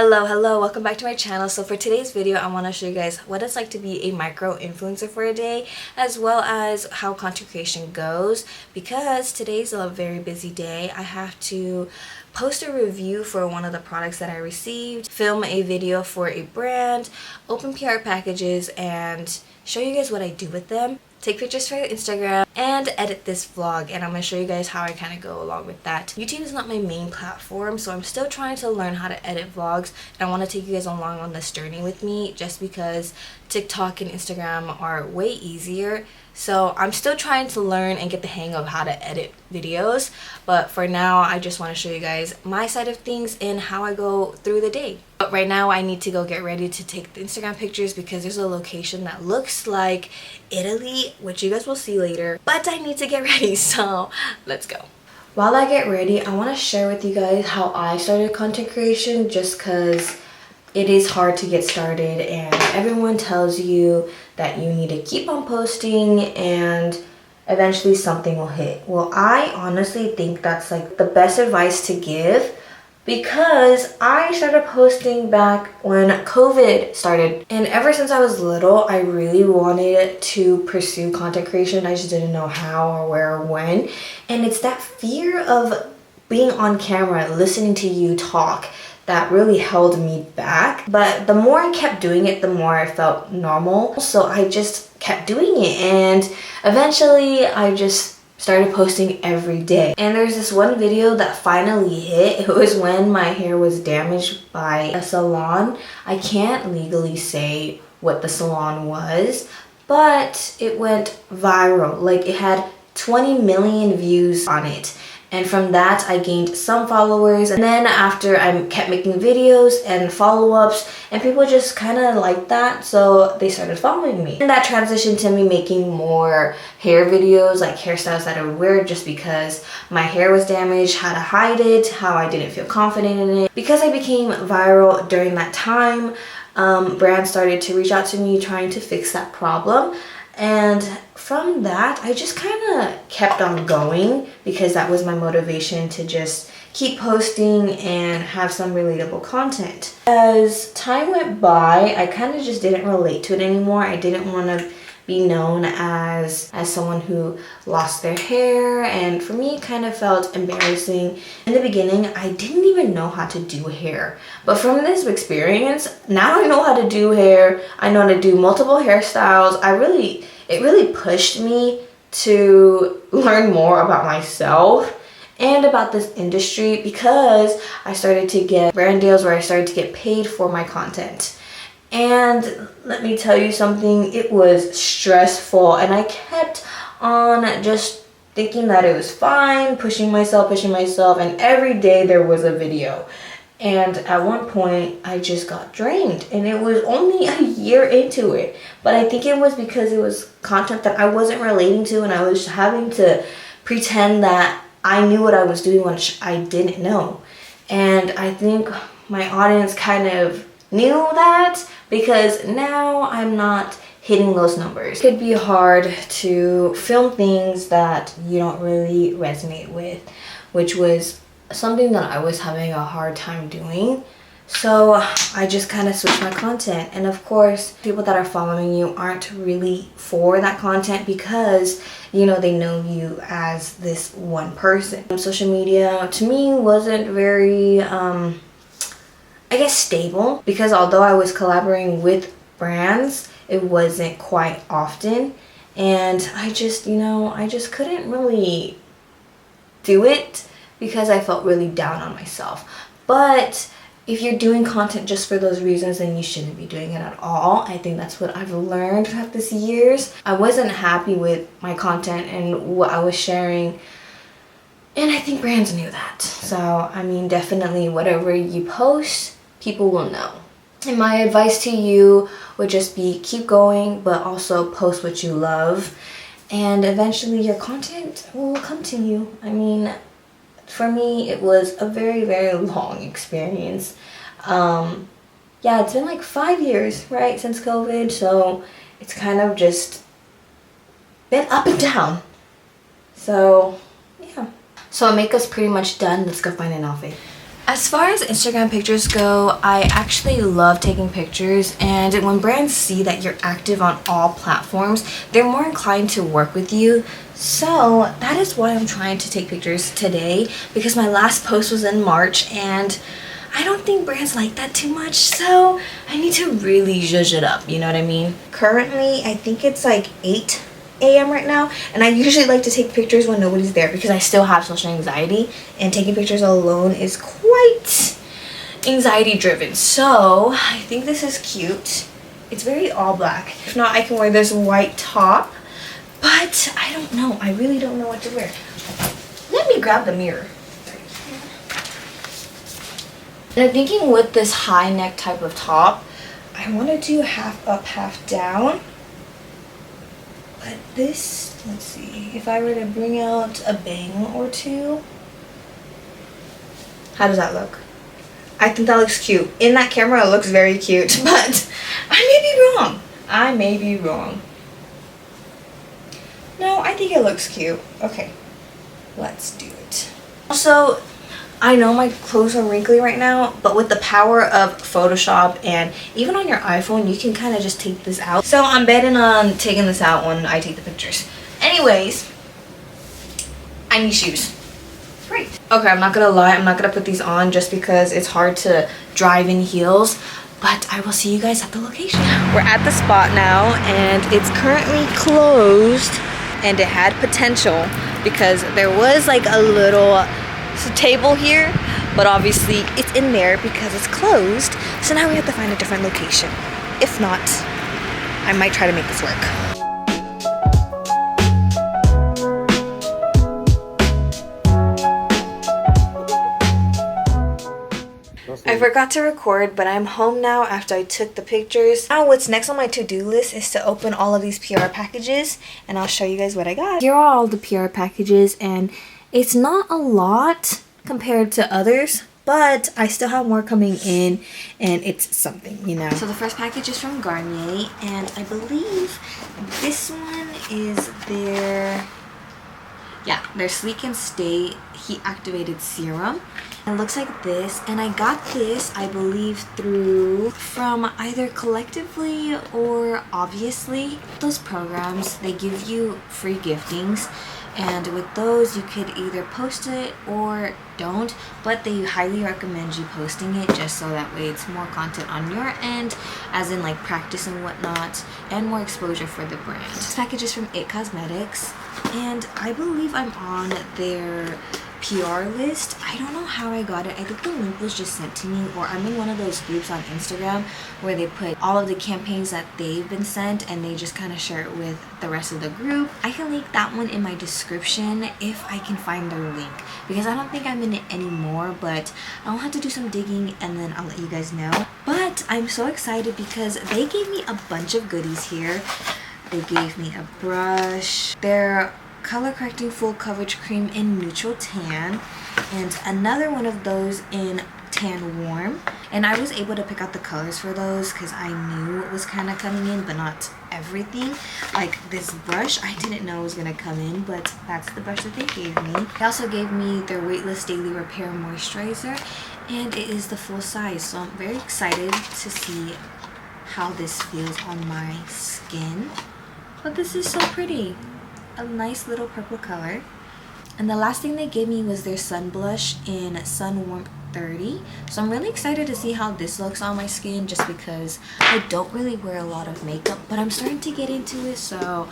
Hello, welcome back to my channel. So for today's video, I want to show you guys what it's like to be a micro influencer for a day, as well as how content creation goes, because today's a very busy day. I have to post a review for one of the products that I received, film a video for a brand, open PR packages, and show you guys what I do with them, take pictures for Instagram, and edit this vlog. And I'm going to show you guys how I kind of go along with that. YouTube is not my main platform, so I'm still trying to learn how to edit vlogs, and I want to take you guys along on this journey with me, just because TikTok and Instagram are way easier. So I'm still trying to learn and get the hang of how to edit videos, but for now I just want to show you guys my side of things and how I go through the day. But right now I need to go get ready to take the Instagram pictures, because there's a location that looks like Italy, which you guys will see later, but I need to get ready, so let's go. While I get ready, I want to share with you guys how I started content creation, just because it is hard to get started and everyone tells you that you need to keep on posting and eventually something will hit. Well, I honestly think that's like the best advice to give, because I started posting back when COVID started, and ever since I was little I really wanted to pursue content creation. I just didn't know how or where or when, and it's that fear of being on camera, listening to you talk, that really held me back. But the more I kept doing it, the more I felt normal. So I just kept doing it, and eventually I just started posting every day. And there's this one video that finally hit. It was when my hair was damaged by a salon. I can't legally say what the salon was, but it went viral. Like, it had 20 million views on it. And from that, I gained some followers. And then after, I kept making videos and follow-ups, and people just kind of liked that, so they started following me. And that transitioned to me making more hair videos, like hairstyles that I would wear just because my hair was damaged, how to hide it, how I didn't feel confident in it. Because I became viral during that time, brands started to reach out to me trying to fix that problem. And from that, I just kind of kept on going, because that was my motivation to just keep posting and have some relatable content. As time went by, I kind of just didn't relate to it anymore. I didn't want to be known as someone who lost their hair, and for me it kind of felt embarrassing. In the beginning, I didn't even know how to do hair, but from this experience, now I know how to do hair. I know how to do multiple hairstyles. It really pushed me to learn more about myself and about this industry, because I started to get brand deals where I started to get paid for my content. And let me tell you something, it was stressful, and I kept on just thinking that it was fine, pushing myself, and every day there was a video. And at one point, I just got drained, and it was only a year into it. But I think it was because it was content that I wasn't relating to, and I was having to pretend that I knew what I was doing when I didn't know. And I think my audience kind of knew that, because now I'm not hitting those numbers. It could be hard to film things that you don't really resonate with, which was something that I was having a hard time doing. So I just kind of switched my content. And of course, people that are following you aren't really for that content, because they know you as this one person. Social media to me wasn't very I guess stable, because although I was collaborating with brands, it wasn't quite often, and I just couldn't really do it, because I felt really down on myself. But if you're doing content just for those reasons, then you shouldn't be doing it at all. I think that's what I've learned throughout these years. I wasn't happy with my content and what I was sharing, and I think brands knew that. So, I mean, definitely whatever you post, people will know. And my advice to you would just be keep going, but also post what you love, and eventually your content will come to you. I mean, for me, it was a very, very long experience. Yeah, it's been like 5 years, right, since COVID, so it's kind of just been up and down. So, yeah. So makeup's pretty much done. Let's go find an outfit. As far as Instagram pictures go, I actually love taking pictures, and when brands see that you're active on all platforms, they're more inclined to work with you. So that is why I'm trying to take pictures today, because my last post was in March and I don't think brands like that too much, so I need to really zhuzh it up, you know what I mean? Currently, I think it's like 8 a.m. right now, and I usually like to take pictures when nobody's there because I still have social anxiety, and taking pictures alone is quite anxiety driven. So I think this is cute. It's very all black. If not, I can wear this white top, but I don't know. I really don't know what to wear. Let me grab the mirror. And I'm thinking with this high neck type of top, I want to do half up, half down. But this, let's see, if I were to bring out a bang or two, how does that look? I think that looks cute. In that camera, it looks very cute, but I may be wrong. I may be wrong. No, I think it looks cute. Okay, let's do it. Also, I know my clothes are wrinkly right now, but with the power of Photoshop and even on your iPhone, you can kind of just take this out. So I'm betting on taking this out when I take the pictures. Anyways, I need shoes. Great. Okay, I'm not gonna lie, I'm not gonna put these on just because it's hard to drive in heels, but I will see you guys at the location. We're at the spot now, and it's currently closed, and it had potential because there was like a little table here, but obviously it's in there because it's closed. So now we have to find a different location. If not, I might try to make this work. I forgot to record, but I'm home now after I took the pictures. Now what's next on my to-do list is to open all of these PR packages, and I'll show you guys what I got. Here are all the PR packages, and it's not a lot compared to others, but I still have more coming in, and it's something, you know. So the first package is from Garnier, and I believe this one is their Sleek and Stay Heat Activated Serum. It looks like this, and I got this, I believe, from either Collectively or Obviously. Those programs, they give you free giftings, and with those you could either post it or don't, but they highly recommend you posting it just so that way it's more content on your end, as in like practice and whatnot, and more exposure for the brand. This package is from It Cosmetics, and I believe I'm on their PR list. I don't know how I got it. I think the link was just sent to me, or I'm in one of those groups on Instagram where they put all of the campaigns that they've been sent and they just kind of share it with the rest of the group. I can link that one in my description if I can find their link, because I don't think I'm in it anymore, but I'll have to do some digging and then I'll let you guys know. But I'm so excited because they gave me a bunch of goodies here. They gave me a brush, their color correcting full coverage cream in neutral tan, and another one of those in tan warm. And I was able to pick out the colors for those because I knew it was kind of coming in, but not everything. Like this brush, I didn't know it was gonna come in, but that's the brush that they gave me. They also gave me their Weightless Daily Repair Moisturizer, and it is the full size, so I'm very excited to see how this feels on my skin. But this is so pretty. A nice little purple color. And the last thing they gave me was their sun blush in Sun Warmth 30. So I'm really excited to see how this looks on my skin, just because I don't really wear a lot of makeup, but I'm starting to get into it, so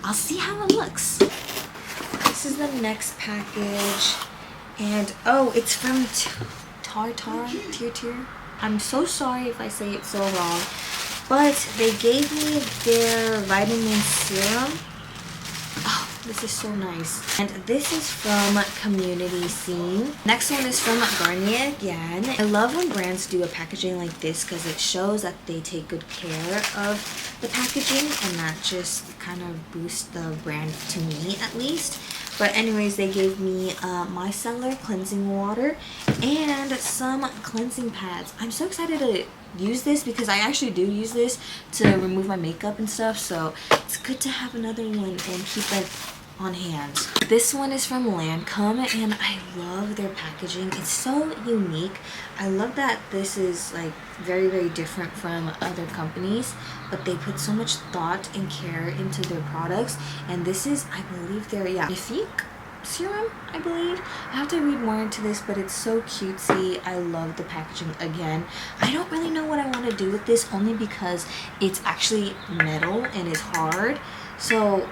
I'll see how it looks. This is the next package, and oh, it's from Tartar. I'm so sorry if I say it so wrong, but they gave me their vitamin serum. Oh, this is so nice. And this is from Community Scene. Next one is from Garnier again. I love when brands do a packaging like this because it shows that they take good care of the packaging, and that just kind of boosts the brand, to me at least. But anyways, they gave me micellar cleansing water and some cleansing pads. I'm so excited to use this because I actually do use this to remove my makeup and stuff, so it's good to have another one and keep it on hand. This one is from Lancome and I love their packaging. It's so unique. I love that this is like very, very different from other companies, but they put so much thought and care into their products. And this is, I believe, their Gnifique serum, I believe. I have to read more into this, but it's so cutesy. I love the packaging. Again, I don't really know what I want to do with this, only because it's actually metal and it's hard, so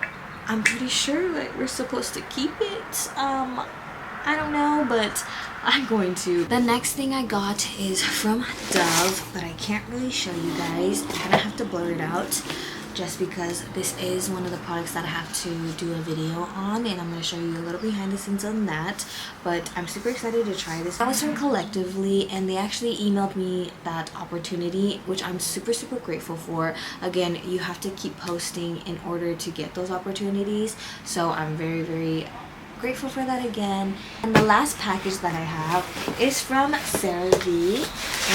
I'm pretty sure that we're supposed to keep it. I don't know, but I'm going to. The next thing I got is from Dove, but I can't really show you guys. I'm gonna have to blur it out just because this is one of the products that I have to do a video on, and I'm going to show you a little behind the scenes on that. But I'm super excited to try this. I was from Collectively, and they actually emailed me that opportunity, which I'm super, super grateful for. Again, you have to keep posting in order to get those opportunities, so I'm very, very grateful for that again. And the last package that I have is from CeraVe,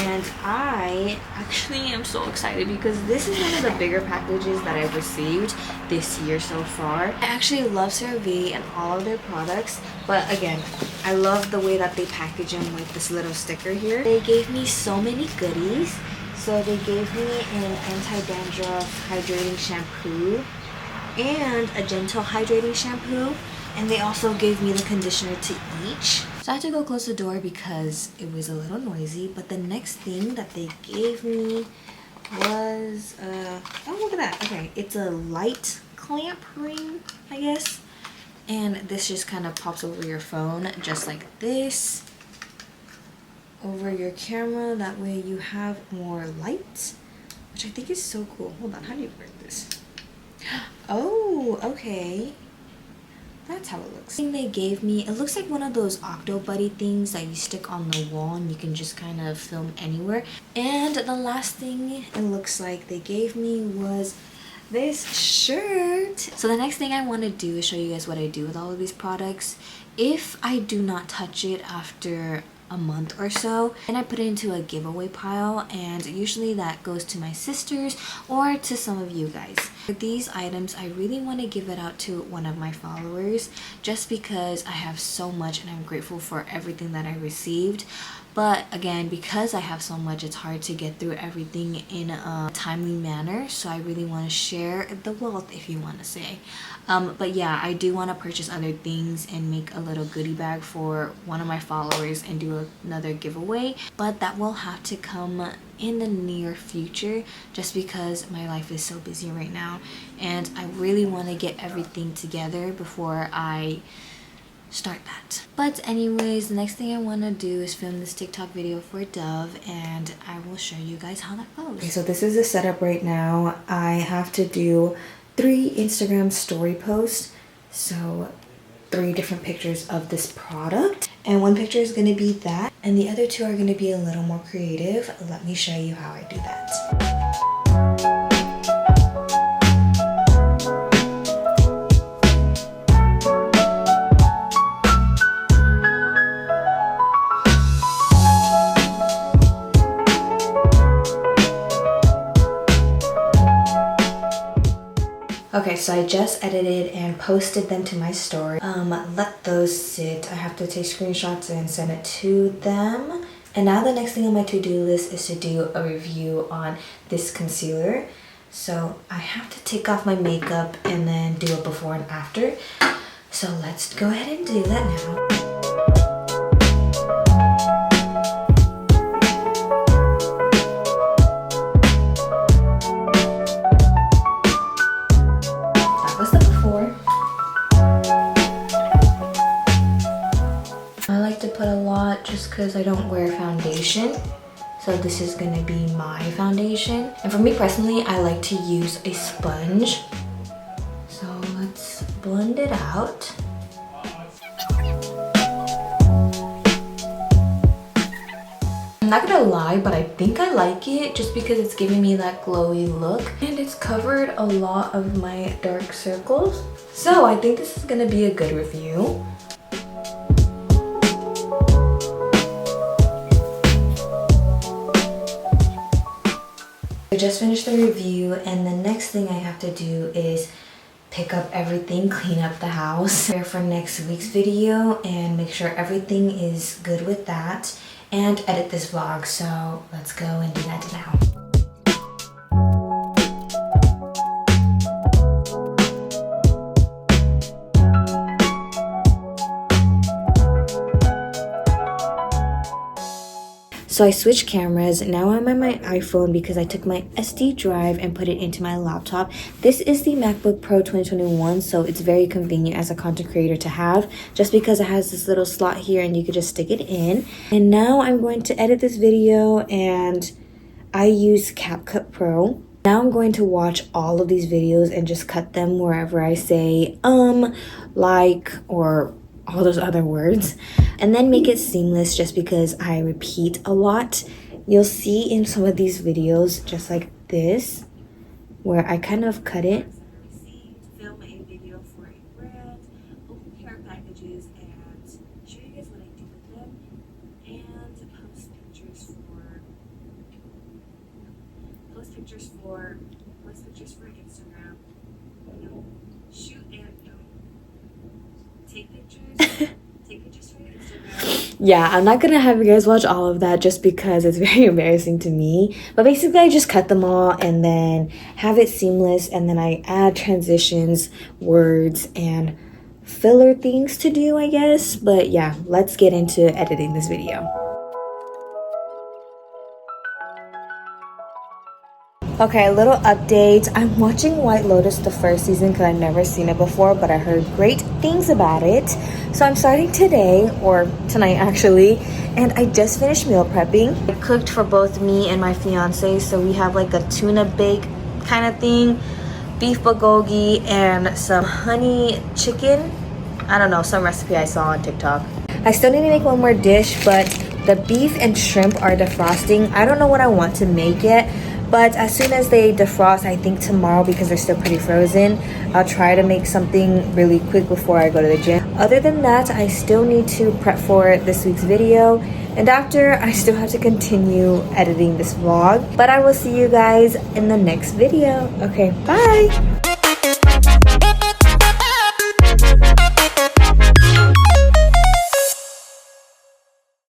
and I actually am so excited because this is one of the bigger packages that I've received this year so far. I actually love CeraVe and all of their products, but again, I love the way that they package them with this little sticker here. They gave me so many goodies. So they gave me an anti-dandruff hydrating shampoo and a gentle hydrating shampoo. And they also gave me the conditioner to each. So I had to go close the door because it was a little noisy. But the next thing that they gave me was, oh, look at that. Okay, it's a light clamp ring, I guess. And this just kind of pops over your phone, just like this. Over your camera, that way you have more light, which I think is so cool. Hold on, how do you break this? Oh, okay. That's how it looks. The thing they gave me, it looks like one of those Octo Buddy things that you stick on the wall and you can just kind of film anywhere. And the last thing it looks like they gave me was this shirt. So the next thing I want to do is show you guys what I do with all of these products. If I do not touch it after a month or so, and I put it into a giveaway pile, and usually that goes to my sisters or to some of you guys. For these items, I really want to give it out to one of my followers just because I have so much and I'm grateful for everything that I received. But again, because I have so much, it's hard to get through everything in a timely manner. So I really want to share the wealth, if you want to say. But yeah, I do want to purchase other things and make a little goodie bag for one of my followers and do another giveaway. But that will have to come in the near future just because my life is so busy right now. And I really want to get everything together before I start that. But anyways, the next thing I want to do is film this TikTok video for Dove, and I will show you guys how that goes. Okay, so this is the setup right now. I have to do 3 Instagram story posts, so 3 different pictures of this product, and 1 picture is going to be that, and the other 2 are going to be a little more creative. Let me show you how I do that. Okay, so I just edited and posted them to my story. Let those sit. I have to take screenshots and send it to them. And now the next thing on my to-do list is to do a review on this concealer. So I have to take off my makeup and then do a before and after. So let's go ahead and do that now. Just because I don't wear foundation, so this is gonna be my foundation. And for me personally, I like to use a sponge, so let's blend it out. I'm not gonna lie, but I think I like it just because it's giving me that glowy look, and it's covered a lot of my dark circles, so I think this is gonna be a good review. I just finished the review, and the next thing I have to do is pick up everything, clean up the house, prepare for next week's video, and make sure everything is good with that, and edit this vlog. So let's go and do that now. So I switched cameras. Now I'm on my iPhone because I took my SD drive and put it into my laptop. This is the MacBook Pro 2021, so it's very convenient as a content creator to have, just because it has this little slot here and you could just stick it in. And now I'm going to edit this video, and I use CapCut Pro. Now I'm going to watch all of these videos and just cut them wherever I say like, or all those other words, and then make it seamless just because I repeat a lot. You'll see in some of these videos just like this where I kind of cut it. Film a video for a brand, open care packages, and show you guys what I do with them, and post pictures for Instagram. Shoot and take pictures for your Instagram. Yeah, I'm not gonna have you guys watch all of that just because it's very embarrassing to me. But basically I just cut them all and then have it seamless, and then I add transitions, words, and filler things to do, I guess. But yeah, let's get into editing this video. Okay, a little update. I'm watching White Lotus the first season because I've never seen it before, but I heard great things about it. So I'm starting today, or tonight actually, and I just finished meal prepping. I cooked for both me and my fiance, so we have like a tuna bake kind of thing, beef bulgogi, and some honey chicken. I don't know, some recipe I saw on TikTok. I still need to make one more dish, but the beef and shrimp are defrosting. I don't know what I want to make yet, but as soon as they defrost, I think tomorrow, because they're still pretty frozen, I'll try to make something really quick before I go to the gym. Other than that, I still need to prep for this week's video, and after, I still have to continue editing this vlog. But I will see you guys in the next video. Okay, bye!